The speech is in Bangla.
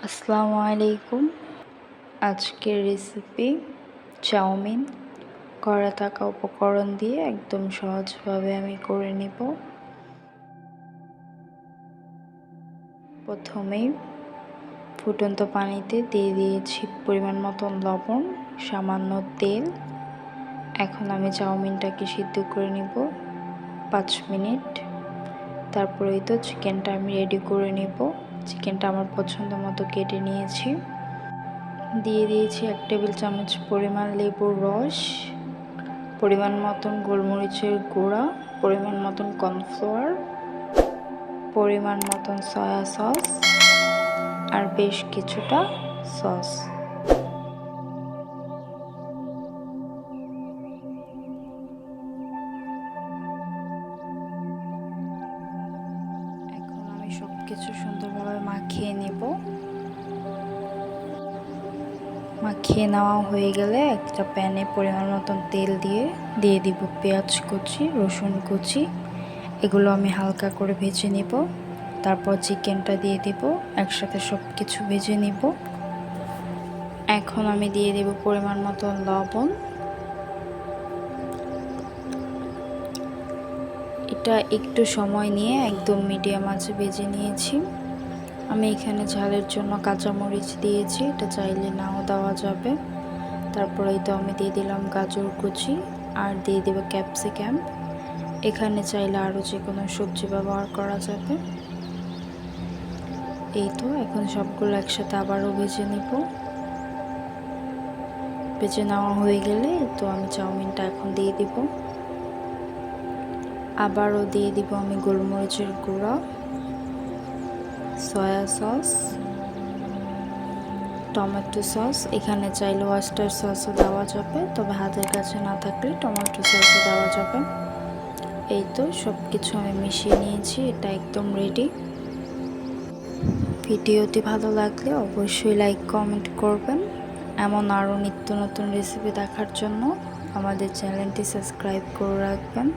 আসসালামু আলাইকুম। আজকের রেসিপি চাউমিন। করা থাকা উপকরণ দিয়ে একদম সহজভাবে আমি করে নেব। প্রথমেই ফুটন্ত পানিতে দিয়ে দিয়েছি পরিমাণ মতন লবণ, সামান্য তেল। এখন আমি চাউমিনটাকে সিদ্ধ করে নেব 5 মিনিট। তারপরেই তো চিকেনটা আমি রেডি করে নেব। চিকেনটা আমার পছন্দ মতো কেটে নিয়েছি। দিয়ে দিয়েছি 1 টেবিল চামচ পরিমাণ লেবুর রস, পরিমাণ মতন গোলমরিচের গুঁড়া, পরিমাণ মতন কর্নফ্লাওয়ার, পরিমাণ মতন সয়া সস আর বেশ কিছুটা সস। এখন আমি সব কিছু সুন্দরভাবে মাখিয়ে নেব। মাখিয়ে নেওয়া হয়ে গেলে একটা প্যানে পরিমাণ মতন তেল দিয়ে দিব পেঁয়াজ কুচি, রসুন কুচি। এগুলো আমি হালকা করে ভেজে নেব। তারপর চিকেনটা দিয়ে দিব, একসাথে সব কিছু ভেজে নিব। এখন আমি দিয়ে দেব পরিমাণ মতন লবণ। এটা একটু সময় নিয়ে একদম মিডিয়াম আঁচে ভেজে নিয়েছি। আমি এখানে ঝালের জন্য কাঁচামরিচ দিয়েছি, এটা চাইলে নাও দেওয়া যাবে। তারপরেই তো আমি দিয়ে দিলাম গাজর কুচি আর দিয়ে দেব ক্যাপসিকাম। এখানে চাইলে আরও যে কোনো সবজি ব্যবহার করা যাবে। এই তো এখন সবগুলো একসাথে আবারও ভেজে নিব। ভেজে নেওয়া হয়ে গেলে তো আমি চাউমিনটা এখন দিয়ে দিব। আবারও দিয়ে দিব আমি গোলমরিচের গুঁড়া, সয়া সস, টমেটো সস। এখানে চাইলে ওয়েস্টার সসও দেওয়া যাবে, তবে হাতের কাছে না থাকলে টমেটো সসও দেওয়া যাবে। এই তো সব কিছু আমি মিশিয়ে নিয়েছি, এটা একদম রেডি। ভিডিওটি ভালো লাগলে অবশ্যই লাইক কমেন্ট করবেন। এমন আরও নিত্য নতুন রেসিপি দেখার জন্য আমাদের চ্যানেলটি সাবস্ক্রাইব করে রাখবেন।